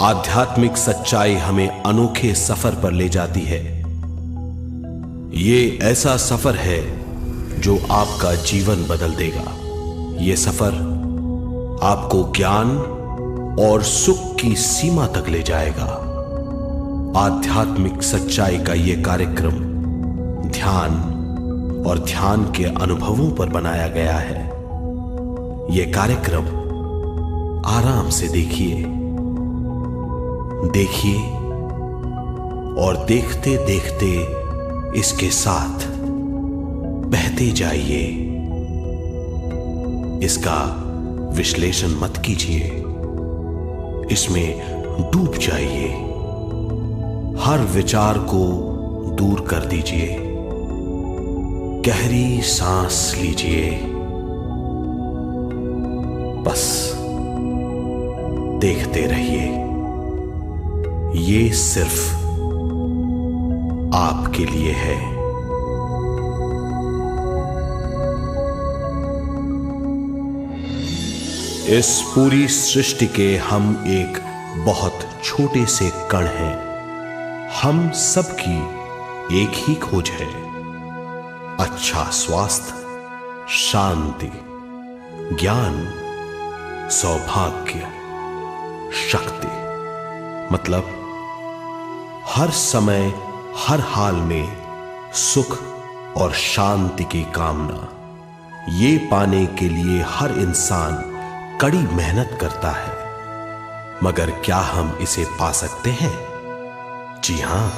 आध्यात्मिक सच्चाई हमें अनोखे सफर पर ले जाती है। ये ऐसा सफर है जो आपका जीवन बदल देगा। ये सफर आपको ज्ञान और सुख की सीमा तक ले जाएगा। आध्यात्मिक सच्चाई का यह कार्यक्रम ध्यान और ध्यान के अनुभवों पर बनाया गया है। यह कार्यक्रम आराम से देखिए और देखते देखते इसके साथ बहते जाइए। इसका विश्लेषण मत कीजिए, इसमें डूब जाइए। हर विचार को दूर कर दीजिए। गहरी सांस लीजिए। बस देखते रहिए। ये सिर्फ आपके लिए है। इस पूरी सृष्टि के हम एक बहुत छोटे से कण हैं। हम सबकी एक ही खोज है, अच्छा स्वास्थ्य, शांति, ज्ञान, सौभाग्य, शक्ति। मतलब हर समय हर हाल में सुख और शांति की कामना। ये पाने के लिए हर इंसान कड़ी मेहनत करता है, मगर क्या हम इसे पा सकते हैं? जी हां,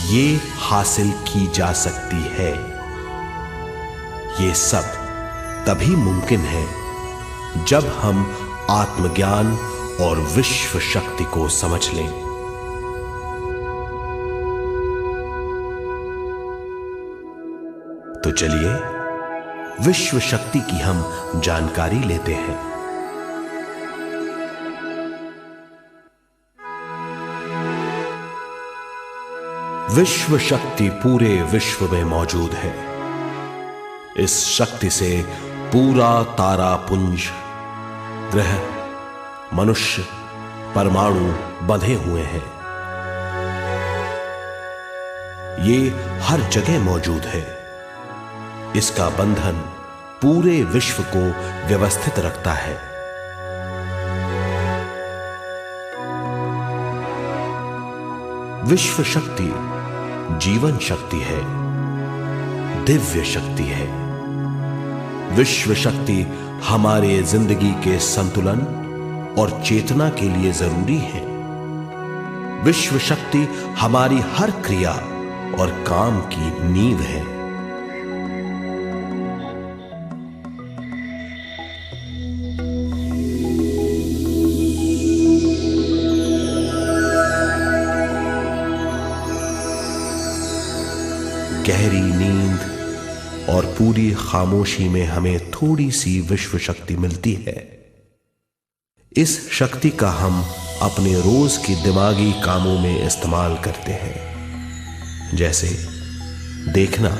ये हासिल की जा सकती है। ये सब तभी मुमकिन है जब हम आत्मज्ञान और विश्व शक्ति को समझ लें। तो चलिए विश्व शक्ति की हम जानकारी लेते हैं। विश्व शक्ति पूरे विश्व में मौजूद है। इस शक्ति से पूरा तारापुंज, ग्रह, मनुष्य, परमाणु बंधे हुए हैं। ये हर जगह मौजूद है। इसका बंधन पूरे विश्व को व्यवस्थित रखता है। विश्व शक्ति जीवन शक्ति है, दिव्य शक्ति है। विश्व शक्ति हमारे जिंदगी के संतुलन और चेतना के लिए जरूरी है। विश्व शक्ति हमारी हर क्रिया और काम की नींव है। गहरी नींद और पूरी खामोशी में हमें थोड़ी सी विश्व शक्ति मिलती है। इस शक्ति का हम अपने रोज के दिमागी कामों में इस्तेमाल करते हैं, जैसे देखना,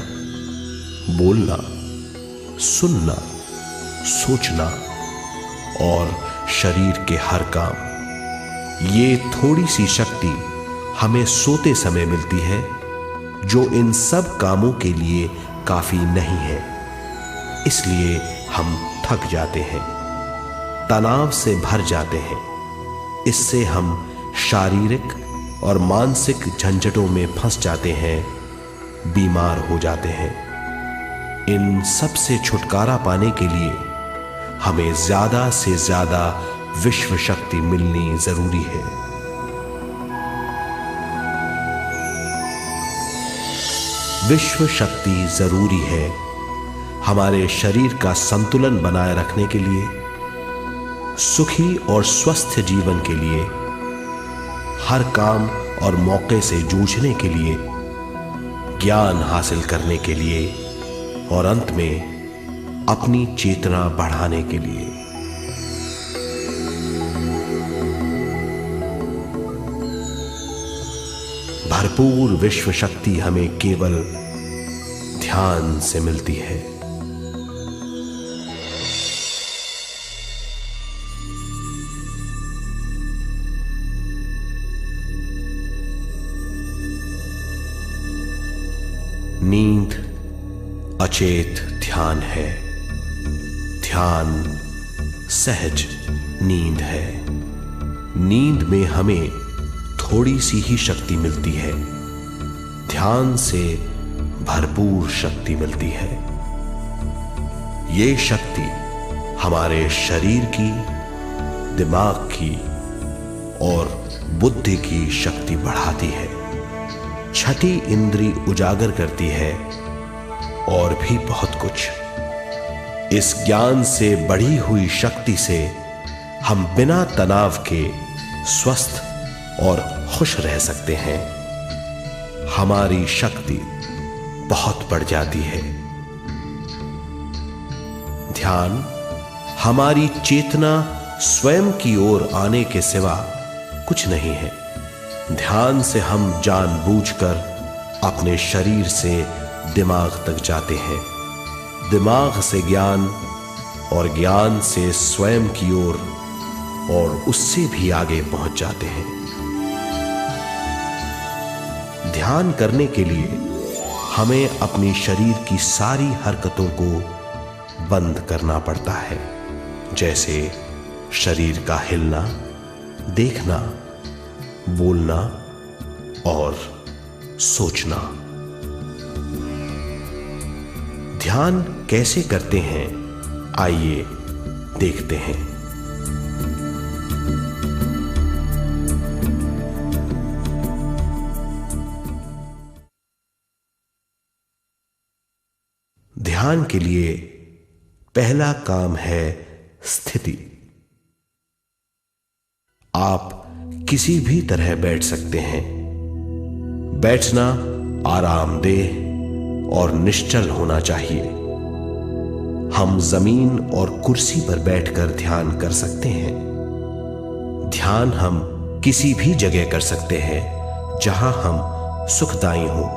बोलना, सुनना, सोचना और शरीर के हर काम। ये थोड़ी सी शक्ति हमें सोते समय मिलती है, जो इन सब कामों के लिए काफी नहीं है। इसलिए हम थक जाते हैं, तनाव से भर जाते हैं। इससे हम शारीरिक और मानसिक झंझटों में फंस जाते हैं, बीमार हो जाते हैं। इन सब से छुटकारा पाने के लिए हमें ज्यादा से ज्यादा विश्व शक्ति मिलनी जरूरी है। विश्व शक्ति जरूरी है हमारे शरीर का संतुलन बनाए रखने के लिए, सुखी और स्वस्थ जीवन के लिए, हर काम और मौके से जूझने के लिए, ज्ञान हासिल करने के लिए और अंत में अपनी चेतना बढ़ाने के लिए। भरपूर विश्व शक्ति हमें केवल ध्यान से मिलती है। नींद अचेत ध्यान है, ध्यान सहज नींद है। नींद में हमें थोड़ी सी ही शक्ति मिलती है, ध्यान से भरपूर शक्ति मिलती है। ये शक्ति हमारे शरीर की, दिमाग की और बुद्धि की शक्ति बढ़ाती है, छठी इंद्री उजागर करती है और भी बहुत कुछ। इस ज्ञान से बढ़ी हुई शक्ति से हम बिना तनाव के स्वस्थ और खुश रह सकते हैं। हमारी शक्ति बहुत बढ़ जाती है। ध्यान हमारी चेतना स्वयं की ओर आने के सिवा कुछ नहीं है। ध्यान से हम जानबूझकर अपने शरीर से दिमाग तक जाते हैं, दिमाग से ज्ञान और ज्ञान से स्वयं की ओर और उससे भी आगे पहुंच जाते हैं। ध्यान करने के लिए हमें अपनी शरीर की सारी हरकतों को बंद करना पड़ता है, जैसे शरीर का हिलना, देखना, बोलना और सोचना। ध्यान कैसे करते हैं, आइए देखते हैं। ध्यान के लिए पहला काम है स्थिति। आप किसी भी तरह बैठ सकते हैं। बैठना आरामदेह और निश्चल होना चाहिए। हम जमीन और कुर्सी पर बैठकर ध्यान कर सकते हैं। ध्यान हम किसी भी जगह कर सकते हैं जहां हम सुखदायी हों।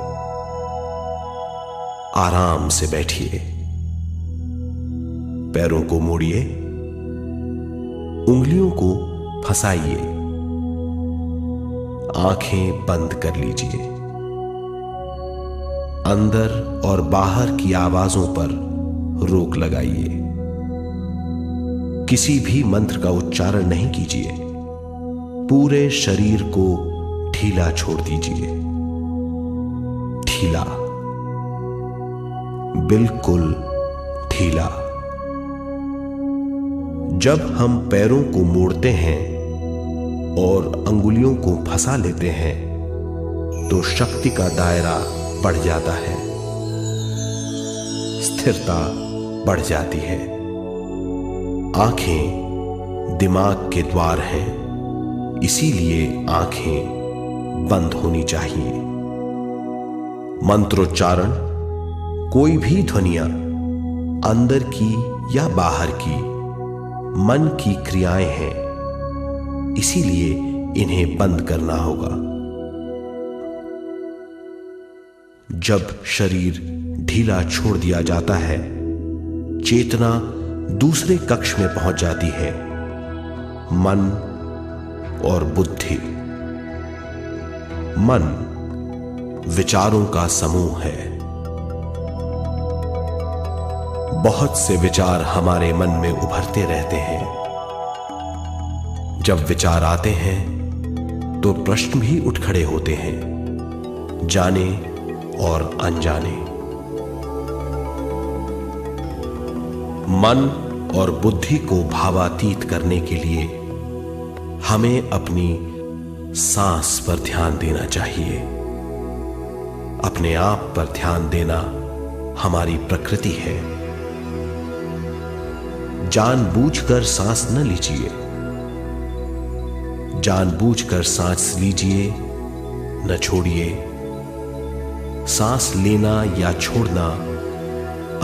आराम से बैठिए, पैरों को मोड़िए, उंगलियों को फंसाइए, आंखें बंद कर लीजिए। अंदर और बाहर की आवाजों पर रोक लगाइए। किसी भी मंत्र का उच्चारण नहीं कीजिए। पूरे शरीर को ढीला छोड़ दीजिए। ढीला, बिल्कुल ढीला। जब हम पैरों को मोड़ते हैं और अंगुलियों को फंसा लेते हैं तो शक्ति का दायरा बढ़ जाता है, स्थिरता बढ़ जाती है। आंखें दिमाग के द्वार हैं, इसीलिए आंखें बंद होनी चाहिए। मंत्रोच्चारण, कोई भी ध्वनियां अंदर की या बाहर की मन की क्रियाएं हैं, इसीलिए इन्हें बंद करना होगा। जब शरीर ढीला छोड़ दिया जाता है, चेतना दूसरे कक्ष में पहुंच जाती है। मन और बुद्धि। मन विचारों का समूह है। बहुत से विचार हमारे मन में उभरते रहते हैं। जब विचार आते हैं तो प्रश्न भी उठ खड़े होते हैं, जाने और अनजाने। मन और बुद्धि को भावातीत करने के लिए हमें अपनी सांस पर ध्यान देना चाहिए। अपने आप पर ध्यान देना हमारी प्रकृति है। जानबूझकर सांस न लीजिए। जानबूझकर सांस लीजिए, न छोड़िए। सांस लेना या छोड़ना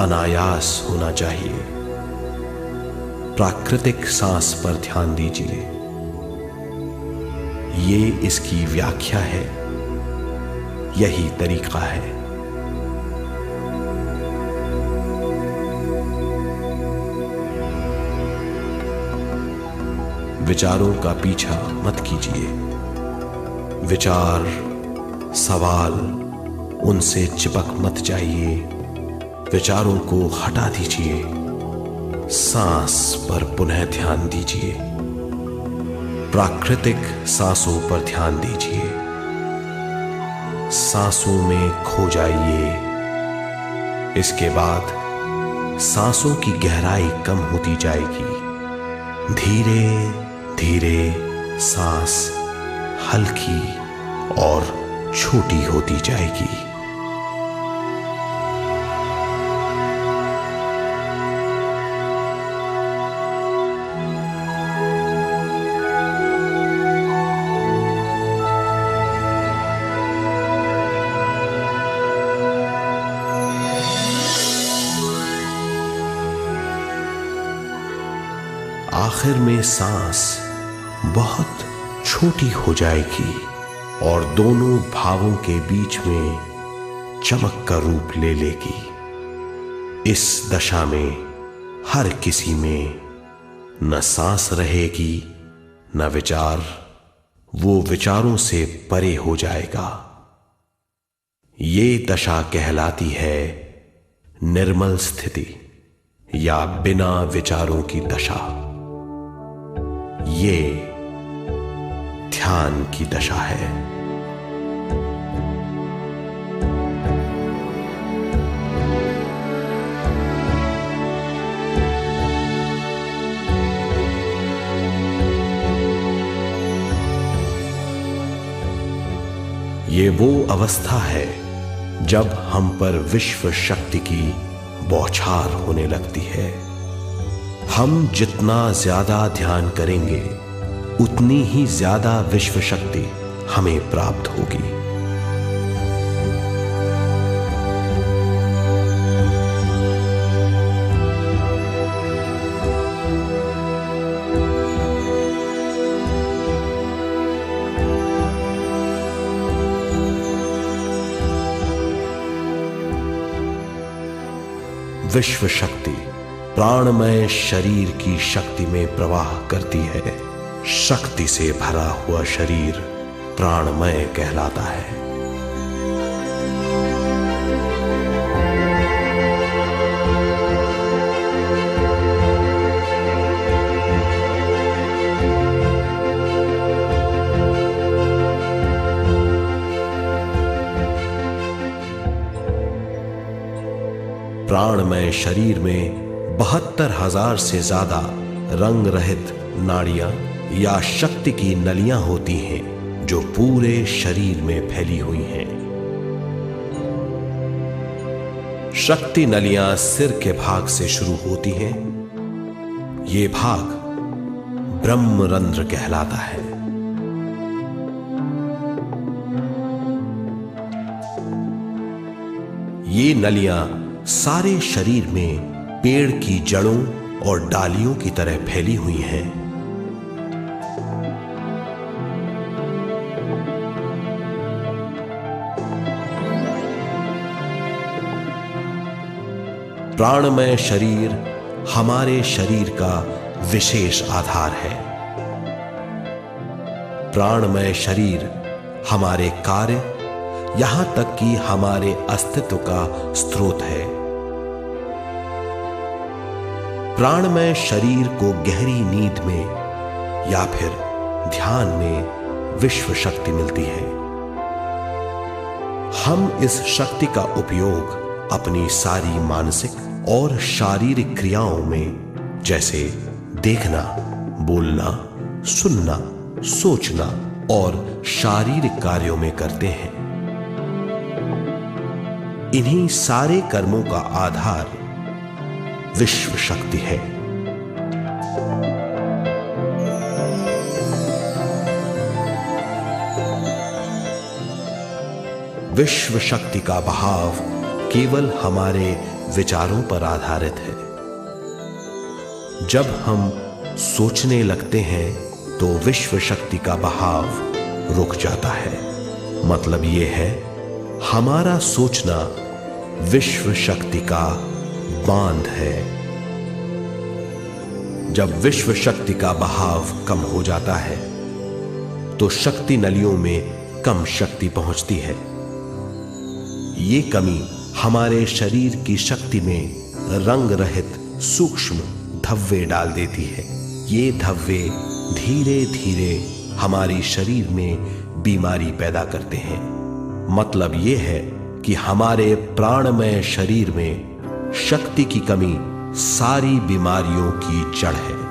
अनायास होना चाहिए। प्राकृतिक सांस पर ध्यान दीजिए। ये इसकी व्याख्या है, यही तरीका है। विचारों का पीछा मत कीजिए। विचार, सवाल उनसे चिपक मत जाइए, विचारों को हटा दीजिए, सांस पर पुनः ध्यान दीजिए, प्राकृतिक सांसों पर ध्यान दीजिए, सांसों में खो जाइए। इसके बाद सांसों की गहराई कम होती जाएगी, धीरे धीरे सांस हल्की और छोटी होती जाएगी। आखिर में सांस बहुत छोटी हो जाएगी और दोनों भावों के बीच में चमक का रूप ले लेगी। इस दशा में हर किसी में न सांस रहेगी न विचार, वो विचारों से परे हो जाएगा। ये दशा कहलाती है निर्मल स्थिति या बिना विचारों की दशा। ये ध्यान की दशा है। ये वो अवस्था है जब हम पर विश्व शक्ति की बौछार होने लगती है। हम जितना ज्यादा ध्यान करेंगे उतनी ही ज्यादा विश्व शक्ति हमें प्राप्त होगी। विश्व शक्ति प्राणमय शरीर की शक्ति में प्रवाह करती है। शक्ति से भरा हुआ शरीर प्राणमय कहलाता है। प्राणमय शरीर में 72,000 से ज्यादा रंग रहित नाड़ियां या शक्ति की नलियां होती हैं जो पूरे शरीर में फैली हुई हैं। शक्ति नलियां सिर के भाग से शुरू होती हैं। ये भाग ब्रह्मरंध्र कहलाता है। ये नलियां सारे शरीर में पेड़ की जड़ों और डालियों की तरह फैली हुई हैं। प्राणमय शरीर हमारे शरीर का विशेष आधार है। प्राणमय शरीर हमारे कार्य, यहां तक कि हमारे अस्तित्व का स्रोत है। प्राणमय शरीर को गहरी नींद में या फिर ध्यान में विश्व शक्ति मिलती है। हम इस शक्ति का उपयोग अपनी सारी मानसिक और शारीरिक क्रियाओं में, जैसे देखना, बोलना, सुनना, सोचना और शारीरिक कार्यों में करते हैं। इन्हीं सारे कर्मों का आधार विश्व शक्ति है। विश्व शक्ति का बहाव केवल हमारे विचारों पर आधारित है। जब हम सोचने लगते हैं तो विश्व शक्ति का बहाव रुक जाता है। मतलब यह है, हमारा सोचना विश्व शक्ति का बांध है। जब विश्व शक्ति का बहाव कम हो जाता है तो शक्ति नलियों में कम शक्ति पहुंचती है। ये कमी हमारे शरीर की शक्ति में रंग रहित सूक्ष्म धब्बे डाल देती है। ये धब्बे धीरे धीरे हमारी शरीर में बीमारी पैदा करते हैं। मतलब ये है कि हमारे प्राणमय शरीर में शक्ति की कमी सारी बीमारियों की जड़ है।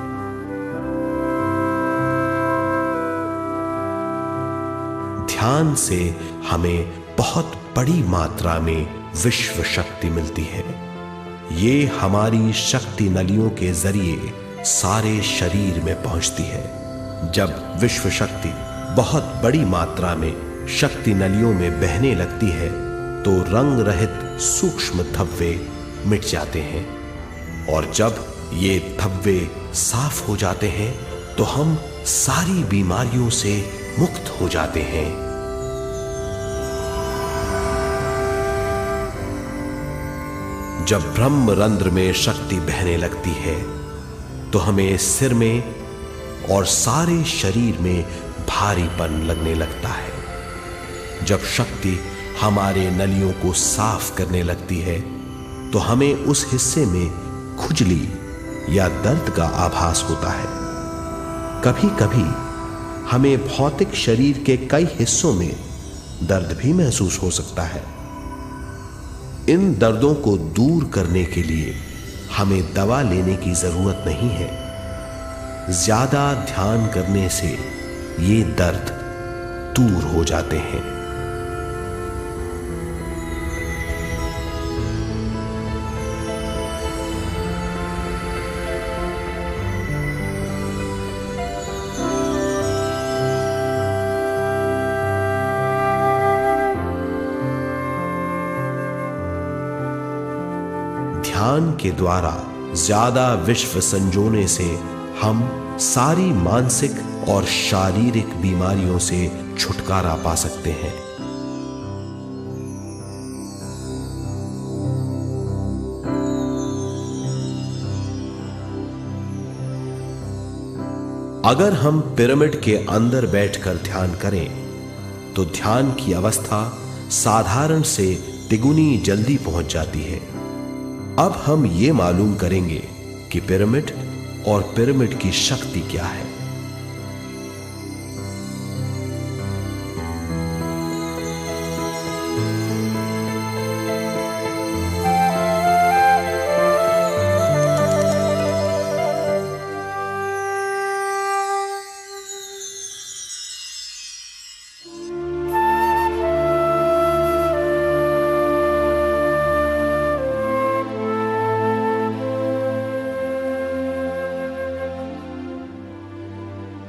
ध्यान से हमें बहुत बड़ी मात्रा में विश्व शक्ति मिलती है। ये हमारी शक्ति नलियों के जरिए सारे शरीर में पहुंचती है। जब विश्व शक्ति बहुत बड़ी मात्रा में शक्ति नलियों में बहने लगती है तो रंग रहित सूक्ष्म धब्बे मिट जाते हैं, और जब ये धब्बे साफ हो जाते हैं तो हम सारी बीमारियों से मुक्त हो जाते हैं। जब ब्रह्म रंध्र में शक्ति बहने लगती है तो हमें सिर में और सारे शरीर में भारीपन लगने लगता है। जब शक्ति हमारे नलियों को साफ करने लगती है तो हमें उस हिस्से में खुजली या दर्द का आभास होता है। कभी कभी हमें भौतिक शरीर के कई हिस्सों में दर्द भी महसूस हो सकता है। इन दर्दों को दूर करने के लिए हमें दवा लेने की जरूरत नहीं है। ज्यादा ध्यान करने से ये दर्द दूर हो जाते हैं। ध्यान के द्वारा ज्यादा विश्व संजोने से हम सारी मानसिक और शारीरिक बीमारियों से छुटकारा पा सकते हैं। अगर हम पिरामिड के अंदर बैठकर ध्यान करें तो ध्यान की अवस्था साधारण से तिगुनी जल्दी पहुंच जाती है। अब हम ये मालूम करेंगे कि पिरामिड और पिरामिड की शक्ति क्या है।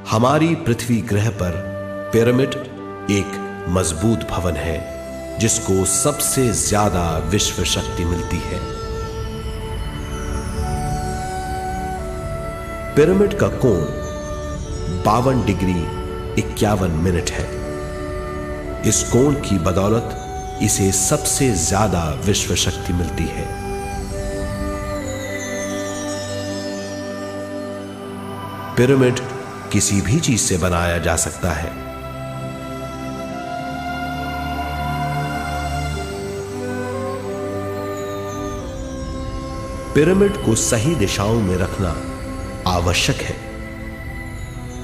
हमारी पृथ्वी ग्रह पर पिरामिड एक मजबूत भवन है जिसको सबसे ज्यादा विश्व शक्ति मिलती है। पिरामिड का कोण 52 डिग्री 51 मिनट है। इस कोण की बदौलत इसे सबसे ज्यादा विश्व शक्ति मिलती है। पिरामिड किसी भी चीज से बनाया जा सकता है। पिरामिड को सही दिशाओं में रखना आवश्यक है।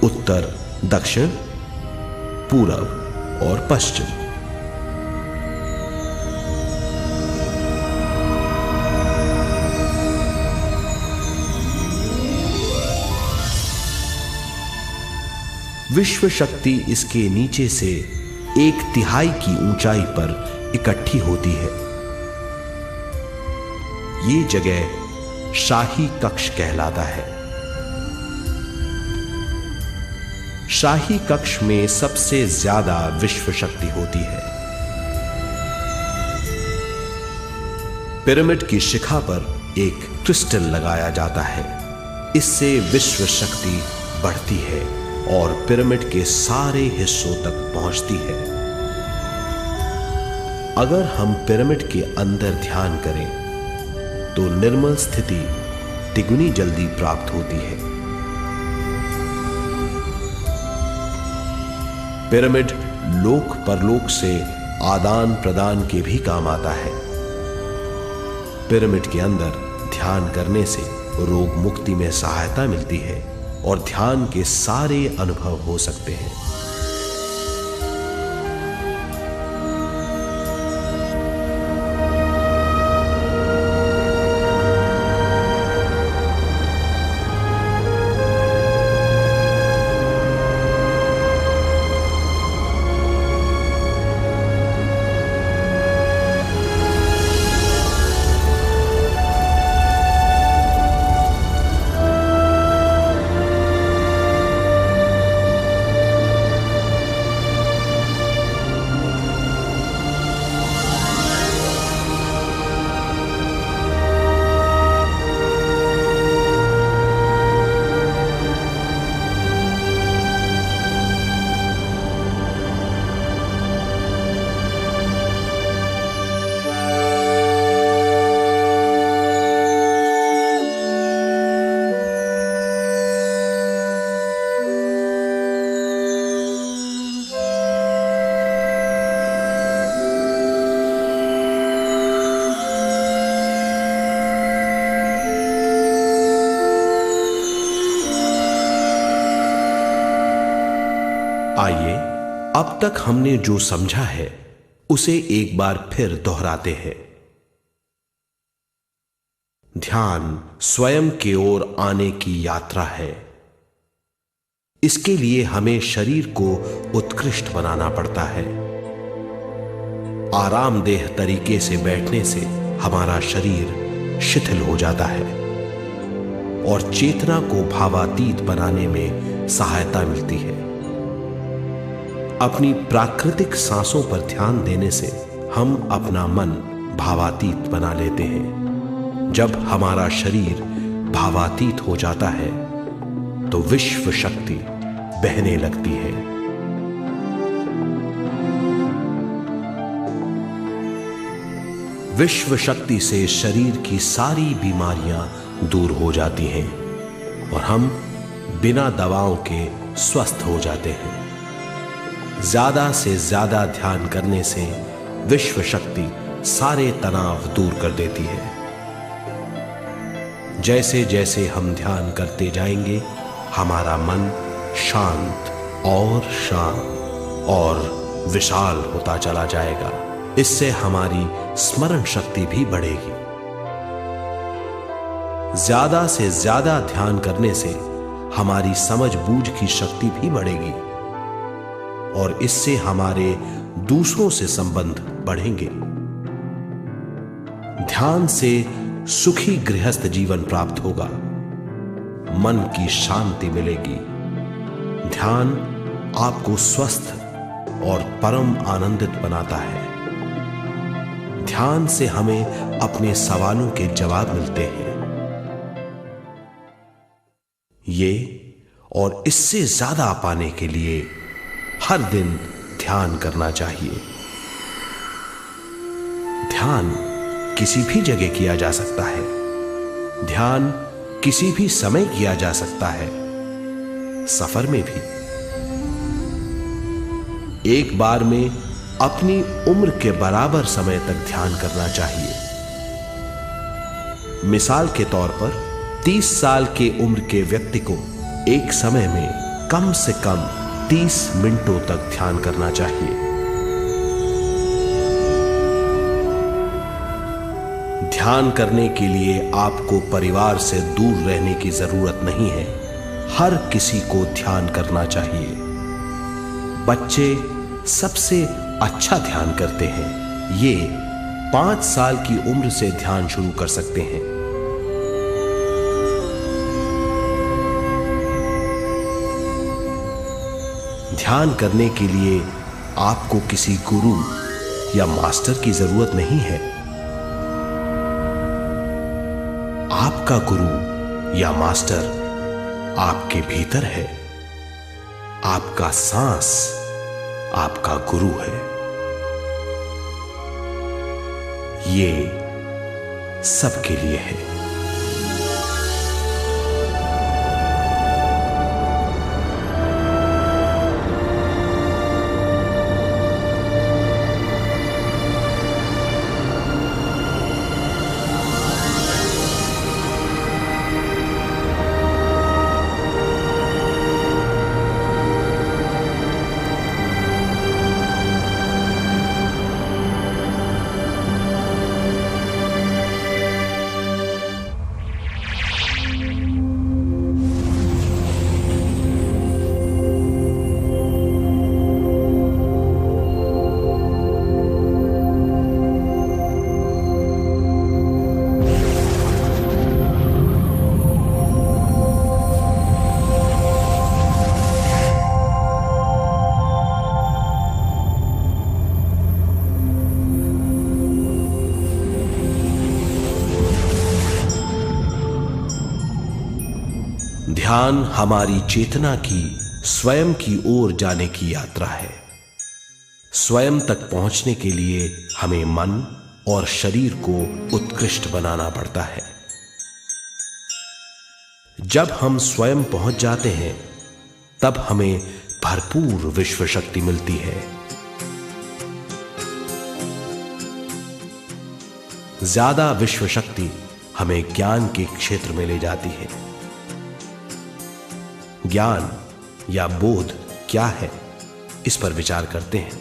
उत्तर, दक्षिण, पूरब और पश्चिम। विश्व शक्ति इसके नीचे से 1/3 की ऊंचाई पर इकट्ठी होती है। ये जगह शाही कक्ष कहलाता है। शाही कक्ष में सबसे ज्यादा विश्व शक्ति होती है। पिरामिड की शिखा पर एक क्रिस्टल लगाया जाता है। इससे विश्व शक्ति बढ़ती है और पिरामिड के सारे हिस्सों तक पहुंचती है। अगर हम पिरामिड के अंदर ध्यान करें तो निर्मल स्थिति तिगुनी जल्दी प्राप्त होती है। पिरामिड लोक परलोक से आदान प्रदान के भी काम आता है। पिरामिड के अंदर ध्यान करने से रोग मुक्ति में सहायता मिलती है और ध्यान के सारे अनुभव हो सकते हैं। आइए अब तक हमने जो समझा है उसे एक बार फिर दोहराते हैं। ध्यान स्वयं की ओर आने की यात्रा है। इसके लिए हमें शरीर को उत्कृष्ट बनाना पड़ता है। आरामदेह तरीके से बैठने से हमारा शरीर शिथिल हो जाता है और चेतना को भावातीत बनाने में सहायता मिलती है। अपनी प्राकृतिक सांसों पर ध्यान देने से हम अपना मन भावातीत बना लेते हैं। जब हमारा शरीर भावातीत हो जाता है तो विश्व शक्ति बहने लगती है। विश्व शक्ति से शरीर की सारी बीमारियां दूर हो जाती हैं और हम बिना दवाओं के स्वस्थ हो जाते हैं। ज्यादा से ज्यादा ध्यान करने से विश्व शक्ति सारे तनाव दूर कर देती है। जैसे जैसे हम ध्यान करते जाएंगे हमारा मन शांत और विशाल होता चला जाएगा। इससे हमारी स्मरण शक्ति भी बढ़ेगी। ज्यादा से ज्यादा ध्यान करने से हमारी समझ बूझ की शक्ति भी बढ़ेगी और इससे हमारे दूसरों से संबंध बढ़ेंगे। ध्यान से सुखी गृहस्थ जीवन प्राप्त होगा, मन की शांति मिलेगी। ध्यान आपको स्वस्थ और परम आनंदित बनाता है। ध्यान से हमें अपने सवालों के जवाब मिलते हैं। ये और इससे ज्यादा पाने के लिए हर दिन ध्यान करना चाहिए। ध्यान किसी भी जगह किया जा सकता है। ध्यान किसी भी समय किया जा सकता है, सफर में भी। एक बार में अपनी उम्र के बराबर समय तक ध्यान करना चाहिए। मिसाल के तौर पर 30 साल के उम्र के व्यक्ति को एक समय में कम से कम 30 मिनटों तक ध्यान करना चाहिए। ध्यान करने के लिए आपको परिवार से दूर रहने की जरूरत नहीं है। हर किसी को ध्यान करना चाहिए। बच्चे सबसे अच्छा ध्यान करते हैं। ये 5 साल की उम्र से ध्यान शुरू कर सकते हैं। ध्यान करने के लिए आपको किसी गुरु या मास्टर की जरूरत नहीं है। आपका गुरु या मास्टर आपके भीतर है। आपका सांस आपका गुरु है। ये सबके लिए है। ध्यान हमारी चेतना की स्वयं की ओर जाने की यात्रा है। स्वयं तक पहुंचने के लिए हमें मन और शरीर को उत्कृष्ट बनाना पड़ता है। जब हम स्वयं पहुंच जाते हैं तब हमें भरपूर विश्व शक्ति मिलती है। ज्यादा विश्व शक्ति हमें ज्ञान के क्षेत्र में ले जाती है। ज्ञान या बोध क्या है, इस पर विचार करते हैं।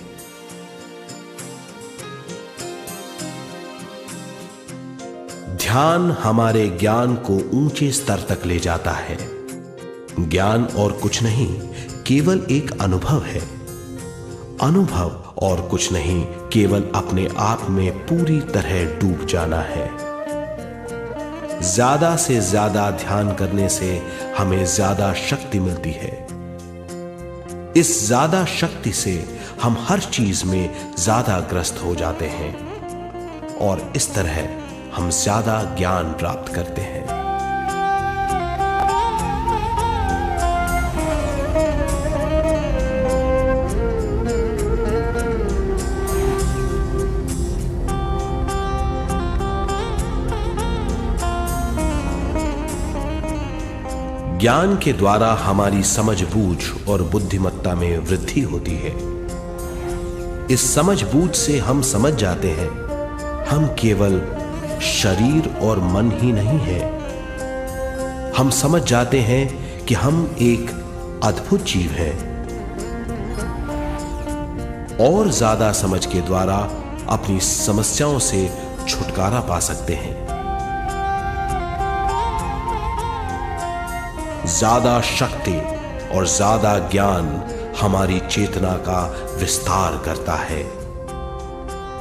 ध्यान हमारे ज्ञान को ऊंचे स्तर तक ले जाता है। ज्ञान और कुछ नहीं, केवल एक अनुभव है। अनुभव और कुछ नहीं, केवल अपने आप में पूरी तरह डूब जाना है। ज्यादा से ज्यादा ध्यान करने से हमें ज्यादा शक्ति मिलती है। इस ज्यादा शक्ति से हम हर चीज में ज्यादा ग्रस्त हो जाते हैं और इस तरह हम ज्यादा ज्ञान प्राप्त करते हैं। ज्ञान के द्वारा हमारी समझबूझ और बुद्धिमत्ता में वृद्धि होती है। इस समझबूझ से हम समझ जाते हैं हम केवल शरीर और मन ही नहीं है। हम समझ जाते हैं कि हम एक अद्भुत जीव हैं। और ज्यादा समझ के द्वारा अपनी समस्याओं से छुटकारा पा सकते हैं। ज्यादा शक्ति और ज्यादा ज्ञान हमारी चेतना का विस्तार करता है।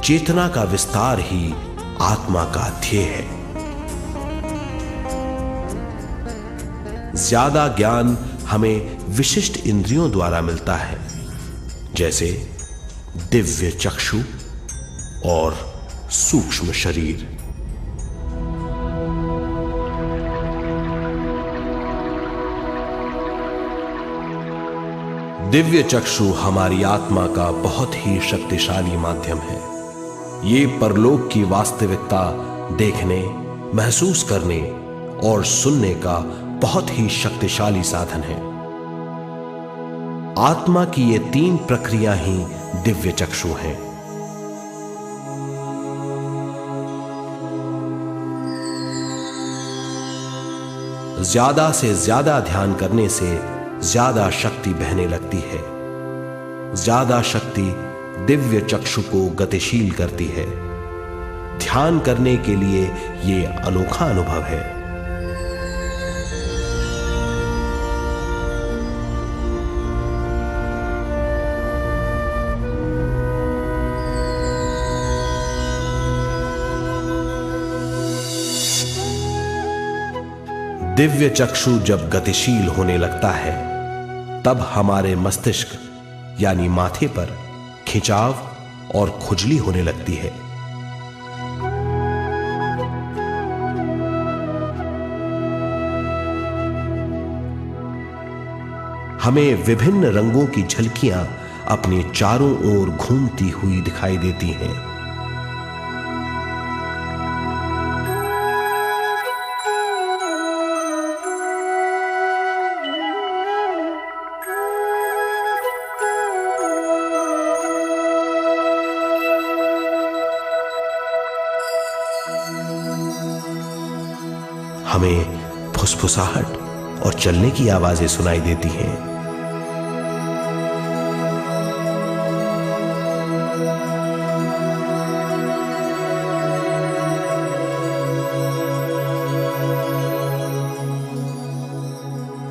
चेतना का विस्तार ही आत्मा का ध्येय है। ज्यादा ज्ञान हमें विशिष्ट इंद्रियों द्वारा मिलता है, जैसे दिव्य चक्षु और सूक्ष्म शरीर। दिव्य चक्षु हमारी आत्मा का बहुत ही शक्तिशाली माध्यम है। ये परलोक की वास्तविकता देखने, महसूस करने और सुनने का बहुत ही शक्तिशाली साधन है। आत्मा की ये 3 प्रक्रिया ही दिव्य चक्षु हैं। ज्यादा से ज्यादा ध्यान करने से ज्यादा शक्ति बहने लगती है। ज्यादा शक्ति दिव्य चक्षु को गतिशील करती है। ध्यान करने के लिए यह अनोखा अनुभव है। दिव्य चक्षु जब गतिशील होने लगता है तब हमारे मस्तिष्क यानी माथे पर खिंचाव और खुजली होने लगती है। हमें विभिन्न रंगों की झलकियां अपने चारों ओर घूमती हुई दिखाई देती हैं। हमें फुसफुसाहट और चलने की आवाजें सुनाई देती हैं।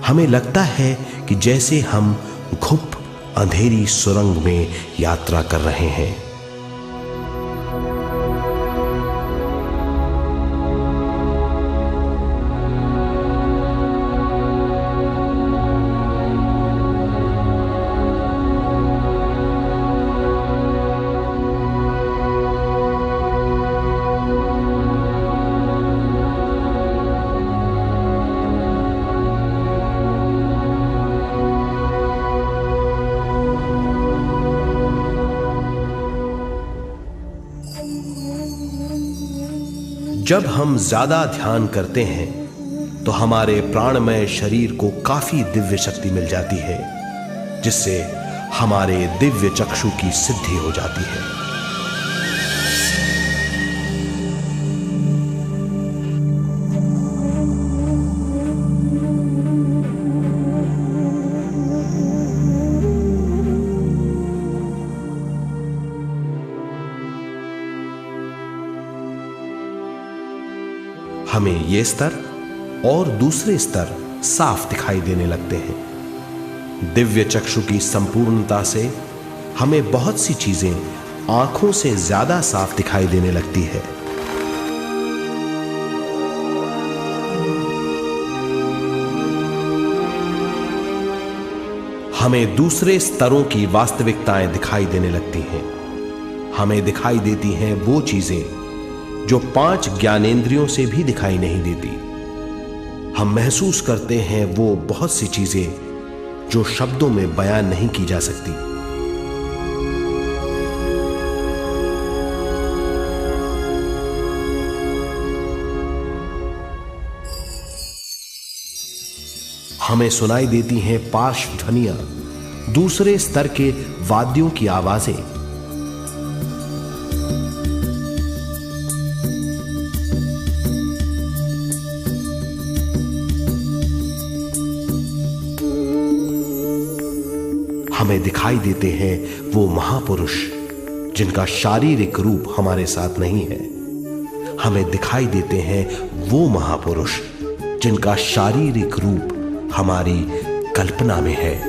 हमें लगता है कि जैसे हम घुप अंधेरी सुरंग में यात्रा कर रहे हैं। जब हम ज्यादा ध्यान करते हैं तो हमारे प्राणमय शरीर को काफी दिव्य शक्ति मिल जाती है, जिससे हमारे दिव्य चक्षु की सिद्धि हो जाती है। हमें ये स्तर और दूसरे स्तर साफ दिखाई देने लगते हैं। दिव्य चक्षु की संपूर्णता से हमें बहुत सी चीजें आंखों से ज्यादा साफ दिखाई देने लगती है। हमें दूसरे स्तरों की वास्तविकताएं दिखाई देने लगती हैं। हमें दिखाई देती हैं वो चीजें जो 5 ज्ञानेंद्रियों से भी दिखाई नहीं देती। हम महसूस करते हैं वो बहुत सी चीजें जो शब्दों में बयान नहीं की जा सकती। हमें सुनाई देती हैं पार्श्व ध्वनियां, दूसरे स्तर के वाद्यों की आवाजें। हमें दिखाई देते हैं वो महापुरुष जिनका शारीरिक रूप हमारे साथ नहीं है। हमें दिखाई देते हैं वो महापुरुष जिनका शारीरिक रूप हमारी कल्पना में है।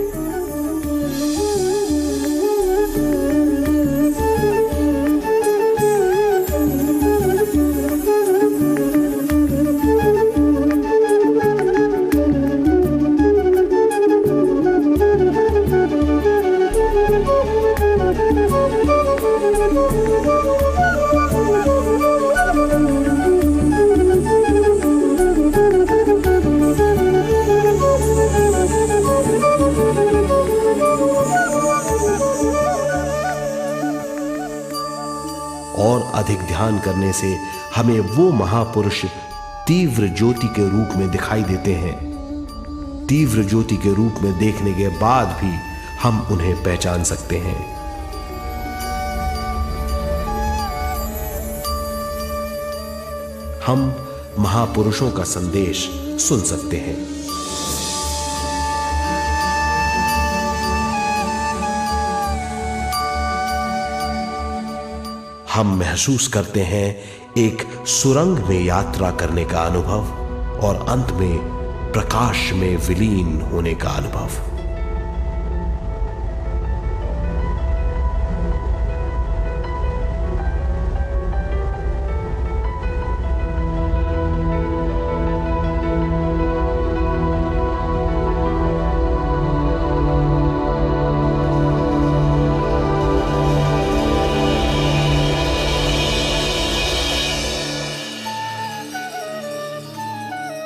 और अधिक ध्यान करने से हमें वो महापुरुष तीव्र ज्योति के रूप में दिखाई देते हैं। तीव्र ज्योति के रूप में देखने के बाद भी हम उन्हें पहचान सकते हैं। हम महापुरुषों का संदेश सुन सकते हैं। हम महसूस करते हैं एक सुरंग में यात्रा करने का अनुभव और अंत में प्रकाश में विलीन होने का अनुभव।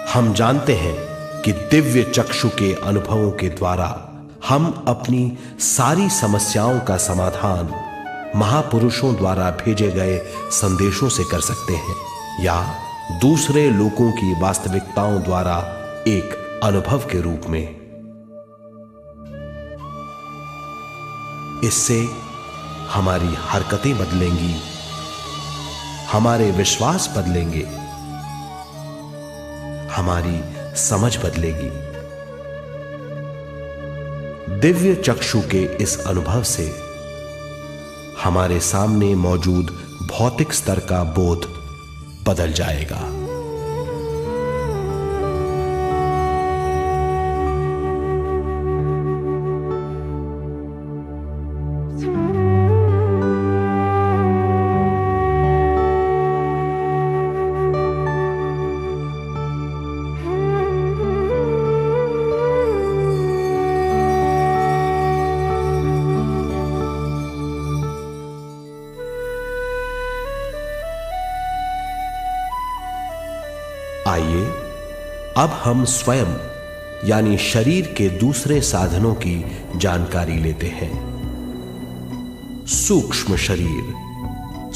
हम जानते हैं कि दिव्य चक्षु के अनुभवों के द्वारा हम अपनी सारी समस्याओं का समाधान महापुरुषों द्वारा भेजे गए संदेशों से कर सकते हैं या दूसरे लोगों की वास्तविकताओं द्वारा एक अनुभव के रूप में। इससे हमारी हरकतें बदलेंगी, हमारे विश्वास बदलेंगे, हमारी समझ बदलेगी। दिव्य चक्षु के इस अनुभव से हमारे सामने मौजूद भौतिक स्तर का बोध बदल जाएगा। आइए अब हम स्वयं यानी शरीर के दूसरे साधनों की जानकारी लेते हैं। सूक्ष्म शरीर,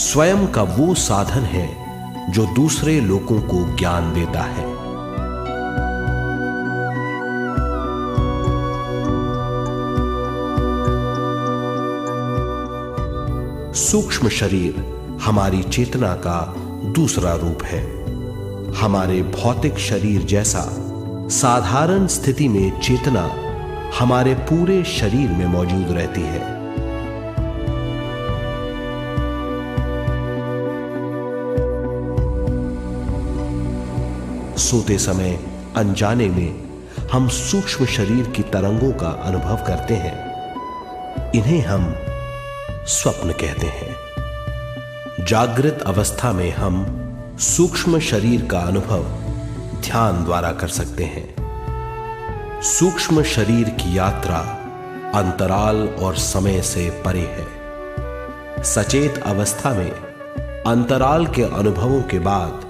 स्वयं का वो साधन है जो दूसरे लोगों को ज्ञान देता है। सूक्ष्म शरीर हमारी चेतना का दूसरा रूप है। हमारे भौतिक शरीर जैसा साधारण स्थिति में चेतना हमारे पूरे शरीर में मौजूद रहती है। सोते समय अनजाने में हम सूक्ष्म शरीर की तरंगों का अनुभव करते हैं। इन्हें हम स्वप्न कहते हैं। जागृत अवस्था में हम सूक्ष्म शरीर का अनुभव ध्यान द्वारा कर सकते हैं। सूक्ष्म शरीर की यात्रा अंतराल और समय से परे है। सचेत अवस्था में अंतराल के अनुभवों के बाद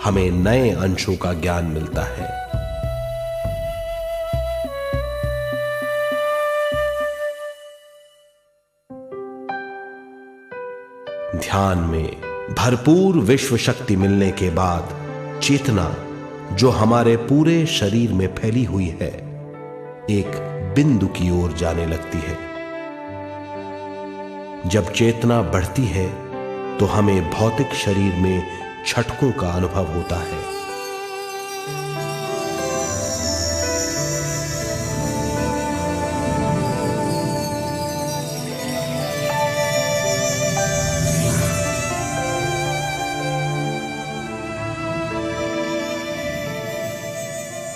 हमें नए अंशों का ज्ञान मिलता है। ध्यान में भरपूर विश्व शक्ति मिलने के बाद चेतना जो हमारे पूरे शरीर में फैली हुई है, एक बिंदु की ओर जाने लगती है। जब चेतना बढ़ती है तो हमें भौतिक शरीर में झटकों का अनुभव होता है।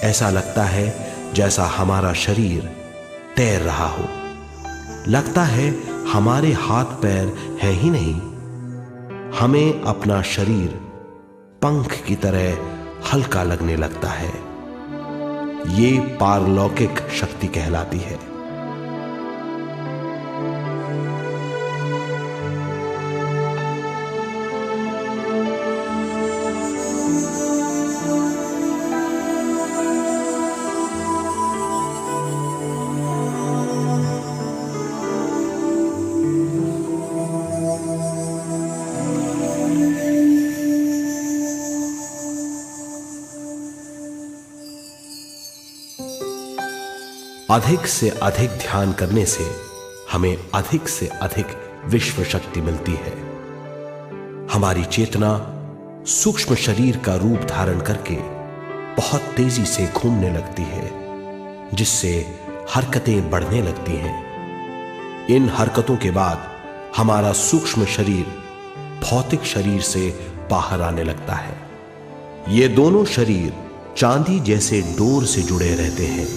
ऐसा लगता है जैसा हमारा शरीर तैर रहा हो। लगता है हमारे हाथ पैर है ही नहीं। हमें अपना शरीर पंख की तरह हल्का लगने लगता है। ये पारलौकिक शक्ति कहलाती है। अधिक से अधिक ध्यान करने से हमें अधिक से अधिक विश्व शक्ति मिलती है। हमारी चेतना सूक्ष्म शरीर का रूप धारण करके बहुत तेजी से घूमने लगती है, जिससे हरकतें बढ़ने लगती हैं। इन हरकतों के बाद हमारा सूक्ष्म शरीर भौतिक शरीर से बाहर आने लगता है। ये दोनों शरीर चांदी जैसे डोर से जुड़े रहते हैं।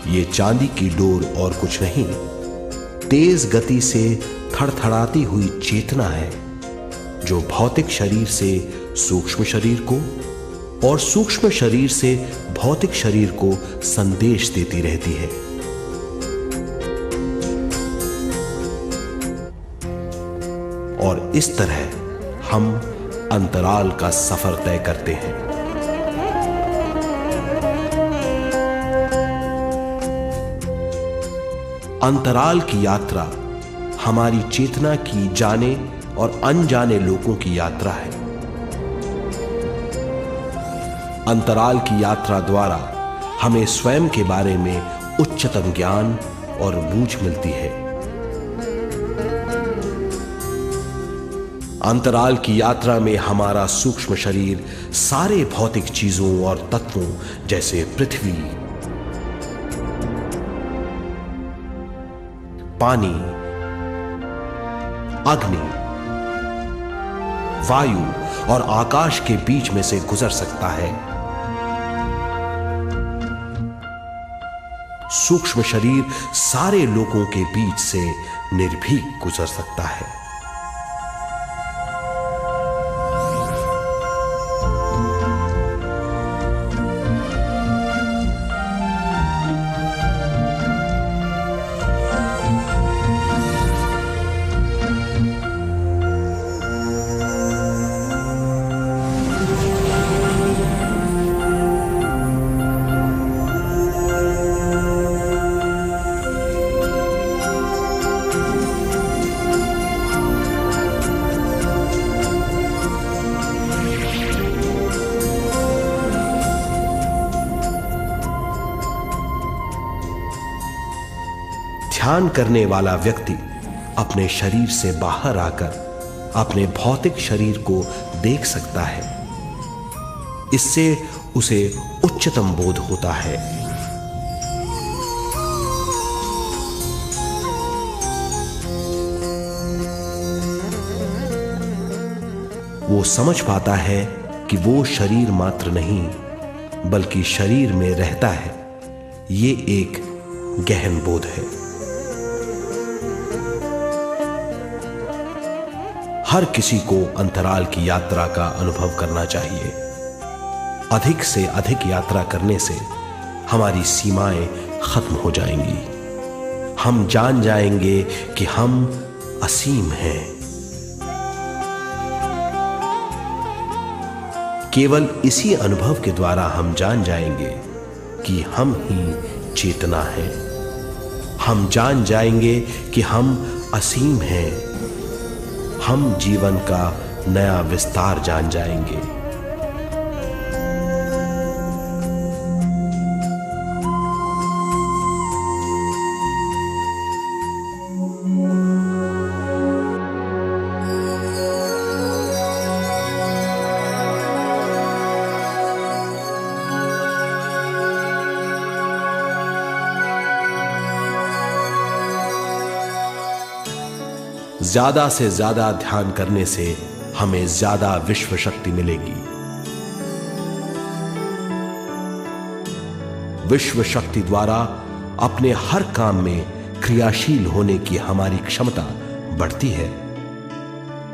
ये चांदी की डोर और कुछ नहीं, तेज गति से थड़थड़ाती हुई चेतना है, जो भौतिक शरीर से सूक्ष्म शरीर को और सूक्ष्म शरीर से भौतिक शरीर को संदेश देती रहती है। और इस तरह हम अंतराल का सफर तय करते हैं। अंतराल की यात्रा हमारी चेतना की जाने और अनजाने लोगों की यात्रा है। अंतराल की यात्रा द्वारा हमें स्वयं के बारे में उच्चतम ज्ञान और बूझ मिलती है। अंतराल की यात्रा में हमारा सूक्ष्म शरीर सारे भौतिक चीजों और तत्वों जैसे पृथ्वी, पानी, अग्नि, वायु और आकाश के बीच में से गुजर सकता है। सूक्ष्म शरीर सारे लोगों के बीच से निर्भीक गुजर सकता है। ध्यान करने वाला व्यक्ति अपने शरीर से बाहर आकर अपने भौतिक शरीर को देख सकता है। इससे उसे उच्चतम बोध होता है। वो समझ पाता है कि वो शरीर मात्र नहीं बल्कि शरीर में रहता है। ये एक गहन बोध है। हर किसी को अंतराल की यात्रा का अनुभव करना चाहिए। अधिक से अधिक यात्रा करने से हमारी सीमाएं खत्म हो जाएंगी। हम जान जाएंगे कि हम असीम हैं। केवल इसी अनुभव के द्वारा हम जान जाएंगे कि हम ही चेतना है। हम जान जाएंगे कि हम असीम हैं। हम जीवन का नया विस्तार जान जाएंगे। ज्यादा से ज्यादा ध्यान करने से हमें ज्यादा विश्व शक्ति मिलेगी। विश्व शक्ति द्वारा अपने हर काम में क्रियाशील होने की हमारी क्षमता बढ़ती है।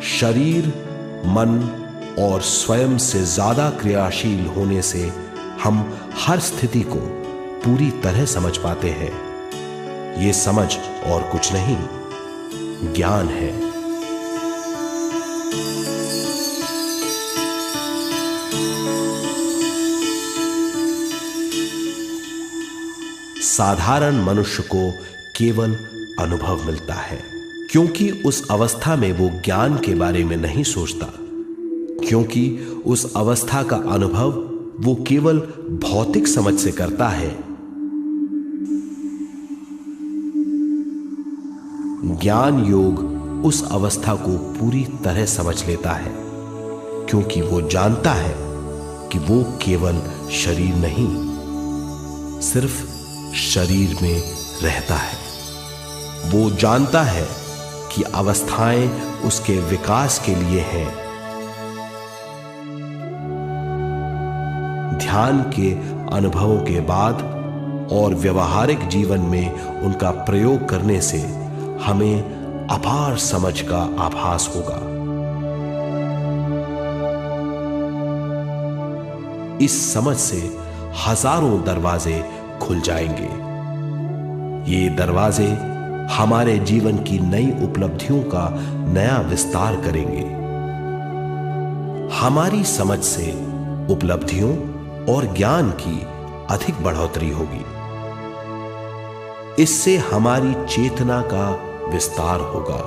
शरीर, मन और स्वयं से ज्यादा क्रियाशील होने से हम हर स्थिति को पूरी तरह समझ पाते हैं। ये समझ और कुछ नहीं, ज्ञान है। साधारण मनुष्य को केवल अनुभव मिलता है, क्योंकि उस अवस्था में वो ज्ञान के बारे में नहीं सोचता, क्योंकि उस अवस्था का अनुभव वो केवल भौतिक समझ से करता है। ज्ञान योग उस अवस्था को पूरी तरह समझ लेता है, क्योंकि वो जानता है कि वो केवल शरीर नहीं, सिर्फ शरीर में रहता है। वो जानता है कि अवस्थाएं उसके विकास के लिए हैं। ध्यान के अनुभवों के बाद और व्यवहारिक जीवन में उनका प्रयोग करने से हमें अपार समझ का आभास होगा। इस समझ से हजारों दरवाजे खुल जाएंगे। ये दरवाजे हमारे जीवन की नई उपलब्धियों का नया विस्तार करेंगे। हमारी समझ से उपलब्धियों और ज्ञान की अधिक बढ़ोतरी होगी। इससे हमारी चेतना का विस्तार होगा,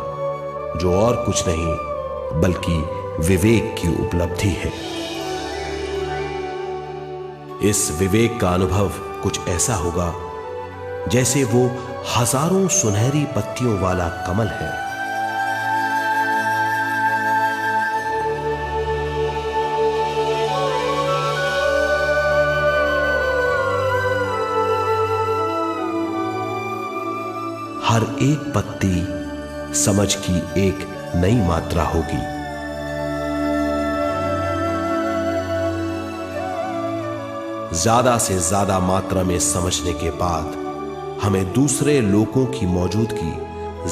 जो और कुछ नहीं बल्कि विवेक की उपलब्धि है। इस विवेक का अनुभव कुछ ऐसा होगा जैसे वो हजारों सुनहरी पत्तियों वाला कमल है। हर एक पत्ती समझ की एक नई मात्रा होगी। ज्यादा से ज्यादा मात्रा में समझने के बाद हमें दूसरे लोगों की मौजूदगी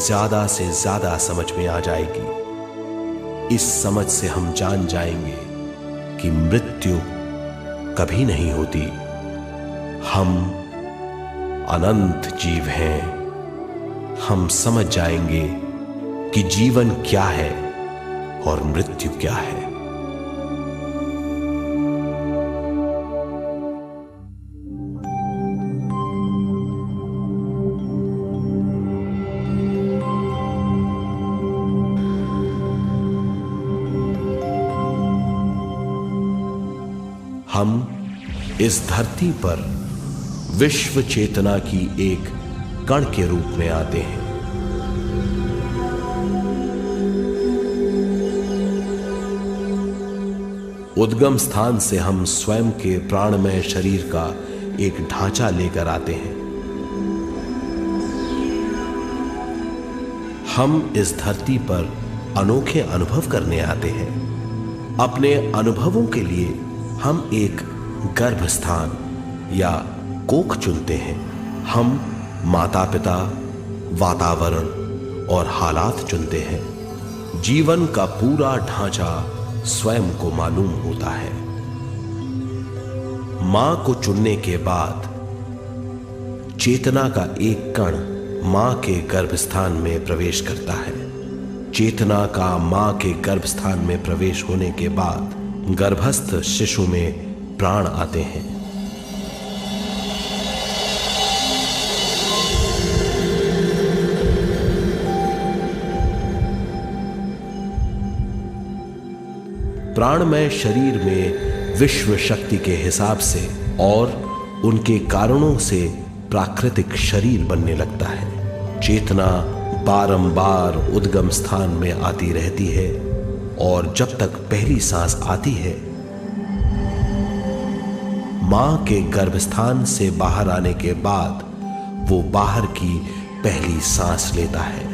ज्यादा से ज्यादा समझ में आ जाएगी। इस समझ से हम जान जाएंगे कि मृत्यु कभी नहीं होती। हम अनंत जीव हैं। हम समझ जाएंगे कि जीवन क्या है और मृत्यु क्या है। हम इस धरती पर विश्व चेतना की एक कण के रूप में आते हैं। उद्गम स्थान से हम स्वयं के प्राणमय शरीर का एक ढांचा लेकर आते हैं। हम इस धरती पर अनोखे अनुभव करने आते हैं। अपने अनुभवों के लिए हम एक गर्भ स्थान या कोख चुनते हैं। हम माता पिता, वातावरण और हालात चुनते हैं। जीवन का पूरा ढांचा स्वयं को मालूम होता है। मां को चुनने के बाद चेतना का एक कण मां के गर्भस्थान में प्रवेश करता है। चेतना का मां के गर्भस्थान में प्रवेश होने के बाद गर्भस्थ शिशु में प्राण आते हैं। प्राणमय शरीर में विश्व शक्ति के हिसाब से और उनके कारणों से प्राकृतिक शरीर बनने लगता है। चेतना बारंबार उद्गम स्थान में आती रहती है और जब तक पहली सांस आती है, मां के गर्भस्थान से बाहर आने के बाद वो बाहर की पहली सांस लेता है।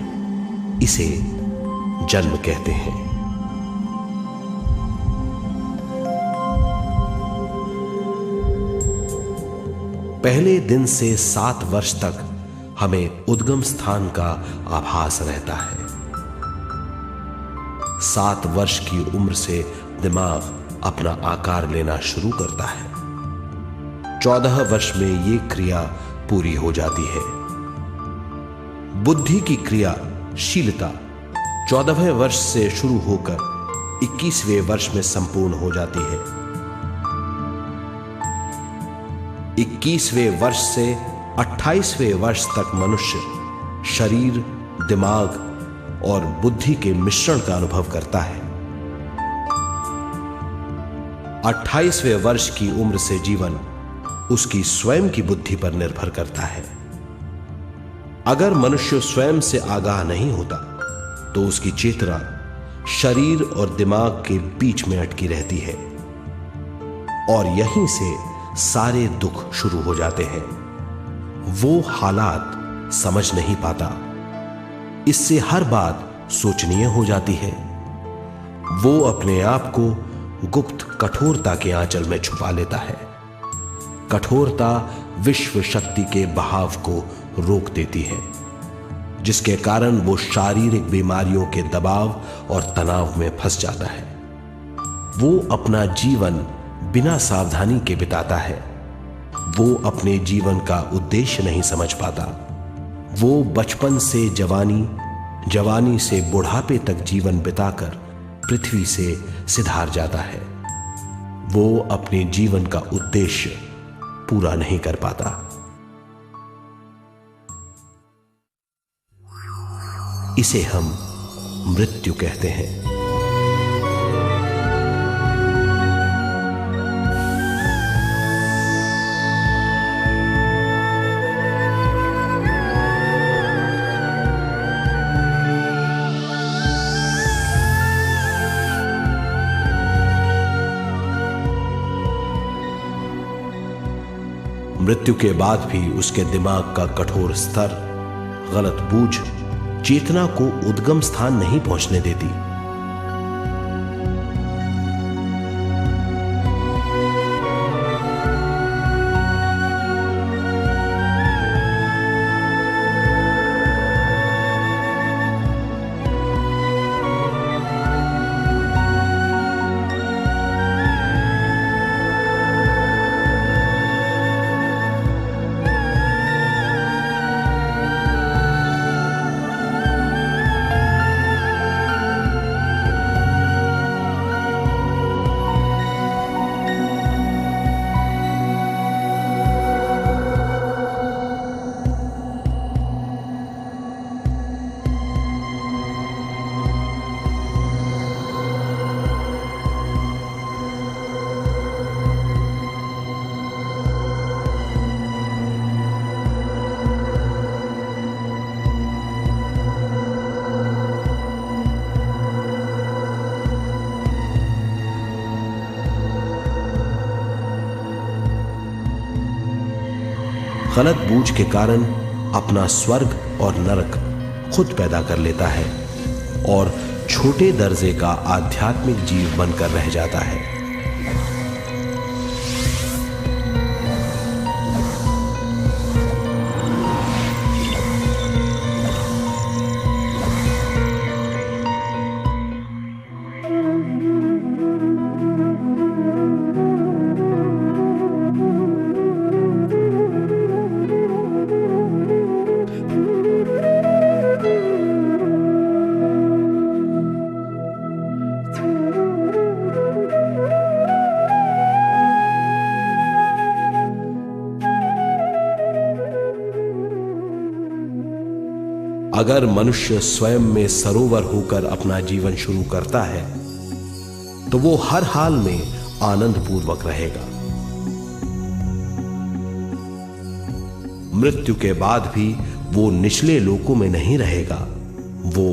इसे जन्म कहते हैं। पहले दिन से 7 वर्ष तक हमें उद्गम स्थान का आभास रहता है। 7 वर्ष की उम्र से दिमाग अपना आकार लेना शुरू करता है। 14 वर्ष में यह क्रिया पूरी हो जाती है। बुद्धि की क्रियाशीलता 14वें वर्ष से शुरू होकर 21वें वर्ष में संपूर्ण हो जाती है। 21वें वर्ष से 28वें वर्ष तक मनुष्य शरीर, दिमाग और बुद्धि के मिश्रण का अनुभव करता है। 28वें वर्ष की उम्र से जीवन उसकी स्वयं की बुद्धि पर निर्भर करता है। अगर मनुष्य स्वयं से आगाह नहीं होता तो उसकी चेतना शरीर और दिमाग के बीच में अटकी रहती है और यहीं से सारे दुख शुरू हो जाते हैं। वो हालात समझ नहीं पाता, इससे हर बात सोचनीय हो जाती है। वो अपने आप को गुप्त कठोरता के आंचल में छुपा लेता है। कठोरता विश्व शक्ति के बहाव को रोक देती है, जिसके कारण वो शारीरिक बीमारियों के दबाव और तनाव में फंस जाता है। वो अपना जीवन बिना सावधानी के बिताता है। वो अपने जीवन का उद्देश्य नहीं समझ पाता। वो बचपन से जवानी, जवानी से बुढ़ापे तक जीवन बिताकर पृथ्वी से सिधार जाता है। वो अपने जीवन का उद्देश्य पूरा नहीं कर पाता। इसे हम मृत्यु कहते हैं। मृत्यु के बाद भी उसके दिमाग का कठोर स्तर, गलत बूझ चेतना को उद्गम स्थान नहीं पहुंचने देती। गलत बूझ के कारण अपना स्वर्ग और नरक खुद पैदा कर लेता है और छोटे दर्जे का आध्यात्मिक जीव बनकर रह जाता है। अगर मनुष्य स्वयं में सरोवर होकर अपना जीवन शुरू करता है तो वो हर हाल में आनंद पूर्वक रहेगा। मृत्यु के बाद भी वो निचले लोकों में नहीं रहेगा, वो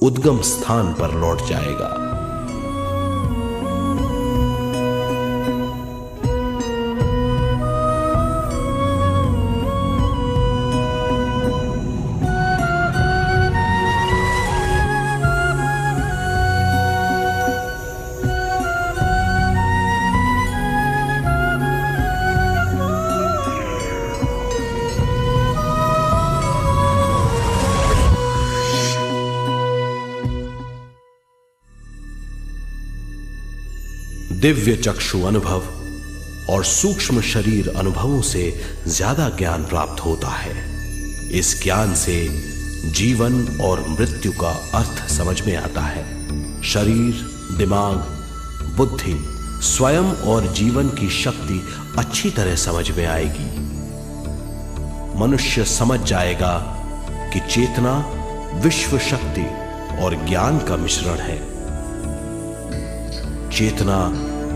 उद्गम स्थान पर लौट जाएगा। दिव्य चक्षु अनुभव और सूक्ष्म शरीर अनुभवों से ज्यादा ज्ञान प्राप्त होता है। इस ज्ञान से जीवन और मृत्यु का अर्थ समझ में आता है। शरीर, दिमाग, बुद्धि, स्वयं और जीवन की शक्ति अच्छी तरह समझ में आएगी। मनुष्य समझ जाएगा कि चेतना विश्व शक्ति और ज्ञान का मिश्रण है। चेतना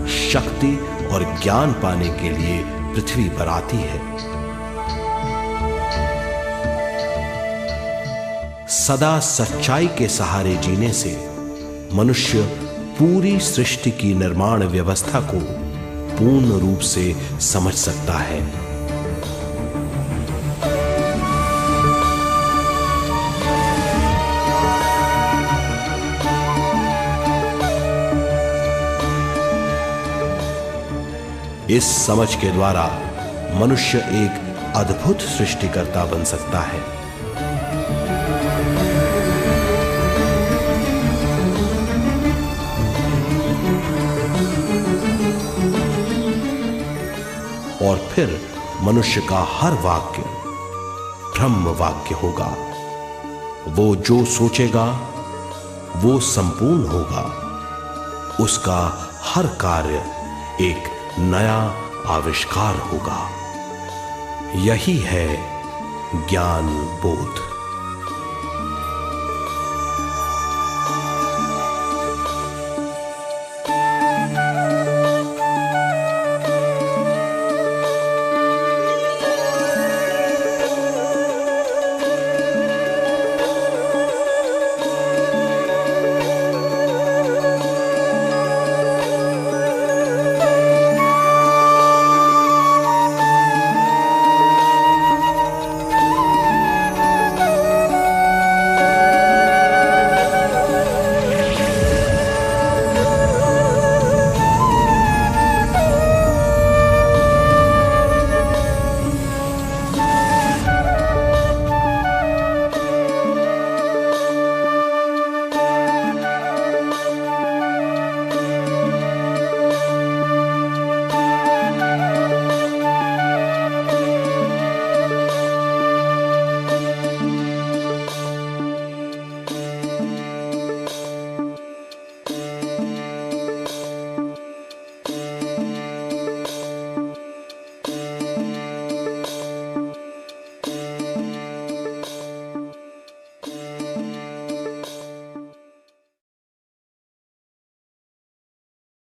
शक्ति और ज्ञान पाने के लिए पृथ्वी पर आती है। सदा सच्चाई के सहारे जीने से मनुष्य पूरी सृष्टि की निर्माण व्यवस्था को पूर्ण रूप से समझ सकता है। इस समझ के द्वारा मनुष्य एक अद्भुत सृष्टिकर्ता बन सकता है। और फिर मनुष्य का हर वाक्य ब्रह्म वाक्य होगा। वो जो सोचेगा वो संपूर्ण होगा। उसका हर कार्य एक नया आविष्कार होगा। यही है ज्ञान बोध।